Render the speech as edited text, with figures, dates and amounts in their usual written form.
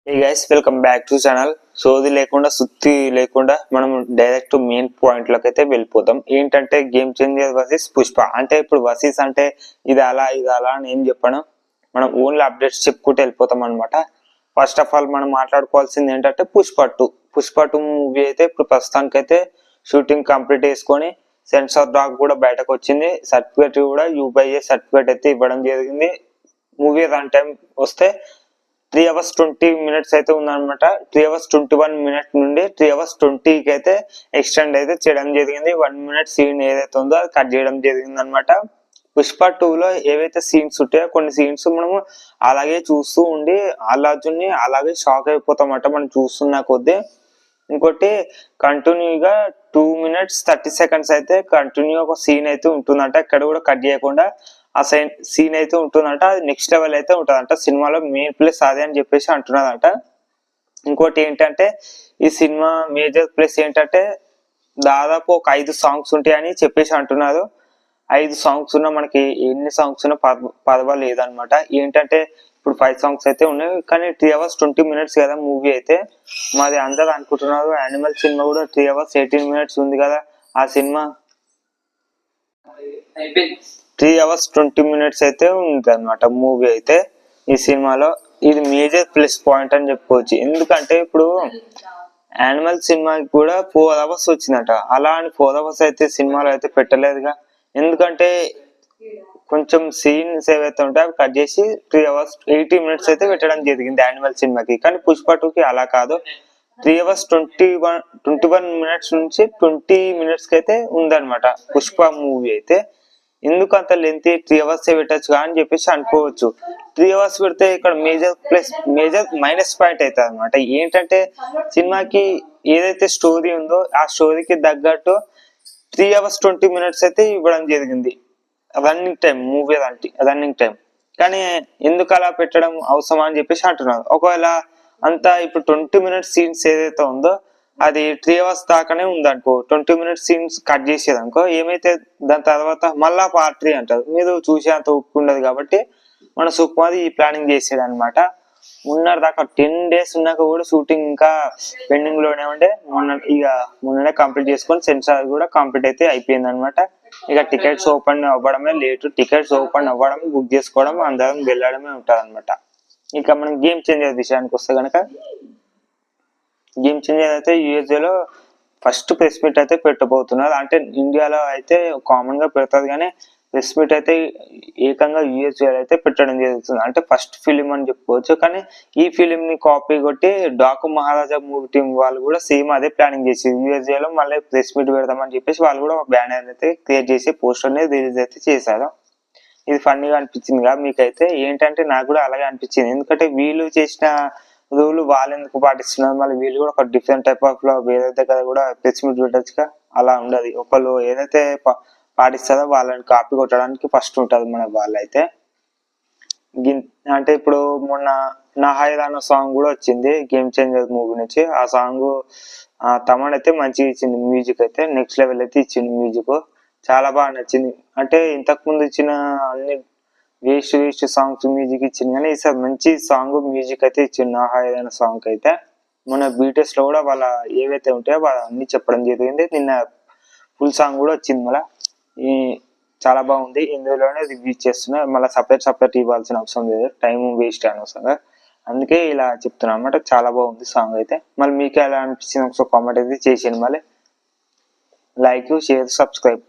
Hey guys, welcome back to channel. సోది లేకుండా సుత్తి లేకుండా మనం డైరెక్ట్ మెయిన్ పాయింట్ లోకి అయితే వెళ్ళిపోతాం. ఏంటంటే గేమ్ చేంజర్ వర్సెస్ పుష్ప. అంటే ఇప్పుడు వర్సెస్ అంటే ఇది అలా అని ఏం చెప్పను, మనం ఓన్లీ అప్డేట్స్ చెప్పుకుంటూ వెళ్ళిపోతాం అనమాట. ఫస్ట్ ఆఫ్ ఆల్ మనం మాట్లాడుకోవాల్సింది ఏంటంటే పుష్ప టూ మూవీ అయితే ఇప్పుడు ప్రస్తుతానికి అయితే షూటింగ్ కంప్లీట్ చేసుకొని సెన్సార్ డాక్ కూడా బయటకు వచ్చింది. సర్టిఫికేట్ కూడా యూబీఐ సర్టిఫికేట్ అయితే ఇవ్వడం జరిగింది. మూవీ రన్ టైం వస్తే 3 hours 20 minutes అయితే ఉందన్నమాట. 3 hours 21 minutes నుండి 3 hours 20 అయితే ఎక్స్టెండ్ అయితే చేయడం జరిగింది. 1 minute సీన్ ఏదైతే ఉందో అది కట్ చేయడం జరిగింది అనమాట. పుష్ప 2లో ఏవైతే సీన్స్ ఉంటాయో కొన్ని సీన్స్ మనము అలాగే చూస్తూ ఉండి అల్లార్జున్ని అలాగే షాక్ అయిపోతామట మనం చూస్తున్న కొద్దీ. ఇంకోటి కంటిన్యూగా 2 minutes 30 seconds అయితే కంటిన్యూ ఒక సీన్ అయితే ఉంటుందంట. ఎక్కడ కూడా కట్ చేయకుండా ఆ సీన్ అయితే ఉంటుందంట. అది నెక్స్ట్ లెవెల్ అయితే ఉంటుందంట. సినిమాలో మెయిన్ ప్లేస్ అదే అని చెప్పేసి అంటున్నదంట. ఇంకోటి ఏంటంటే ఈ సినిమా మేజర్ ప్లేస్ ఏంటంటే దాదాపు ఒక 5 songs ఉంటాయని చెప్పేసి అంటున్నారు. 5 songs ఉన్నా మనకి ఎన్ని సాంగ్స్ ఉన్నా పదవ లేదనమాట. ఏంటంటే ఇప్పుడు 5 songs అయితే ఉన్నాయి, కానీ 3 hours 20 minutes కదా మూవీ అయితే. మాది అందరూ అనుకుంటున్నారు యానిమల్ సినిమా కూడా 3 hours 18 minutes ఉంది కదా. ఆ సినిమా 3 hours 20 minutes అయితే ఉంది అనమాట మూవీ అయితే. ఈ సినిమాలో ఇది మేజర్ ప్లస్ పాయింట్ అని చెప్పుకోవచ్చు. ఎందుకంటే ఇప్పుడు యానిమల్ సినిమాకి కూడా 4 hours వచ్చిందట. అలా అని 4 hours అయితే సినిమాలో అయితే పెట్టలేదుగా. ఎందుకంటే కొంచెం సీన్స్ ఏవైతే ఉంటాయో అవి కట్ చేసి 3 hours 80 minutes అయితే పెట్టడం జరిగింది యానిమల్ సినిమాకి. కానీ పుష్ప 2కి అలా కాదు, 3 hours 21 minutes నుంచి 20 minutes కి అయితే ఉందన్నమాట పుష్ప మూవీ అయితే. ఎందుకు అంత లెంత్ 3 hours పెట్టచ్చు అని చెప్పేసి అనుకోవచ్చు. 3 hours పెడితే ఇక్కడ మేజర్ మైనస్ పాయింట్ అవుతుంది అనమాట. ఏంటంటే సినిమాకి ఏదైతే స్టోరీ ఉందో ఆ స్టోరీకి తగ్గట్టు 3 hours 20 minutes అయితే ఇవ్వడం జరిగింది running time, movie running time. కానీ ఎందుకు అలా పెట్టడం అవసరం అని చెప్పేసి అంటున్నారు. ఒకవేళ అంతా ఇప్పుడు 20 minutes సీన్స్ ఏదైతే ఉందో అది 3 hours దాకానే ఉందనుకో, 20 minutes సీన్స్ కట్ చేసేది అనుకో, ఏమైతే దాని తర్వాత మళ్ళా పార్ట్ 3 అంటారు. మీరు చూసే అంత ఉప్పు ఉండదు కాబట్టి మన సుకుమార్ ఈ ప్లానింగ్ చేసేది అనమాట. మొన్నటి దాకా 10 days ఉన్నాక కూడా షూటింగ్ ఇంకా పెండింగ్ లోనే ఉండే. మొన్ననే కంప్లీట్ చేసుకొని సెన్సార్ కూడా కంప్లీట్ అయితే అయిపోయింది అనమాట. ఇక టికెట్స్ ఓపెన్ అవ్వడమే లేటు. టికెట్స్ ఓపెన్ అవ్వడం, బుక్ చేసుకోవడం, అందరం వెళ్ళడమే ఉంటుంది అనమాట. ఇక మనం గేమ్ చేంజర్ విషయానికి వస్తే కనుక గేమ్ చేంజర్ అయితే యూఎస్ఏలో ఫస్ట్ ప్రెస్ మీట్ అయితే పెట్టబోతున్నారు. అంటే ఇండియాలో అయితే కామన్ గా పెడతారు, కానీ ప్రెస్ మీట్ అయితే ఏకంగా యూఎస్ఏ అయితే పెట్టడం జరుగుతుంది. అంటే ఫస్ట్ ఫిలిం అని చెప్పుకోవచ్చు. కానీ ఈ ఫిలిం ని కాపీ కొట్టి డాకు మహారాజా మూవీ టీం వాళ్ళు కూడా సేమ్ అదే ప్లానింగ్ చేసి యూఎస్ఏలో మళ్ళీ ప్రెస్ మీట్ పెడదామని చెప్పేసి వాళ్ళు కూడా ఒక బ్యానర్ అయితే క్రియేట్ చేసి పోస్టర్ అనేది రిలీజ్ అయితే చేశారు. ఇది ఫన్నీగా అనిపించింది కదా మీకైతే? ఏంటంటే నాకు కూడా అలాగే అనిపించింది. ఎందుకంటే వీళ్ళు చేసిన రూల్ వాళ్ళు ఎందుకు పాటిస్తున్నారు, మళ్ళీ వీళ్ళు కూడా ఒక డిఫరెంట్ టైప్ ఆఫ్ లో వేరే దగ్గర కూడా ప్రెస్ మీట్ పెట్టచ్చుగా. అలా ఉండదు. ఒకళ్ళు ఏదైతే పాటిస్తారో వాళ్ళని కాపీ కొట్టడానికి ఫస్ట్ ఉంటుంది మన వాళ్ళైతే. అంటే ఇప్పుడు మొన్న నా హైరానా సాంగ్ కూడా వచ్చింది గేమ్ చేంజర్ మూవీ నుంచి. ఆ సాంగ్ తమన్ అయితే మంచిగా ఇచ్చింది, మ్యూజిక్ అయితే నెక్స్ట్ లెవెల్ అయితే ఇచ్చింది. మ్యూజిక్ చాలా బాగా నచ్చింది. అంటే ఇంతకు ముందు ఇచ్చిన అన్ని వేస్ట్ సాంగ్స్ మ్యూజిక్ ఇచ్చింది, కానీ ఈసారి మంచి సాంగ్ మ్యూజిక్ అయితే ఇచ్చింది నా హైరానా సాంగ్ అయితే. మొన్న బీటీఎస్ లో కూడా వాళ్ళ ఏవైతే ఉంటాయో వాళ్ళ అన్ని చెప్పడం జరిగింది. నిన్న ఫుల్ సాంగ్ కూడా వచ్చింది. మళ్ళీ చాలా బాగుంది. ఇందులోనే రివ్యూ చేస్తున్నా, మళ్ళీ సపరేట్ ఇవ్వాల్సిన అవసరం లేదు, టైం వేస్ట్ అనవసరంగా. అందుకే ఇలా చెప్తున్నా అనమాట. చాలా బాగుంది సాంగ్ అయితే. మళ్ళీ మీకు ఎలా అనిపించింది ఒకసారి కామెంట్ అయితే చేసేయండి. మళ్ళీ లైక్, షేర్, సబ్స్క్రైబ్.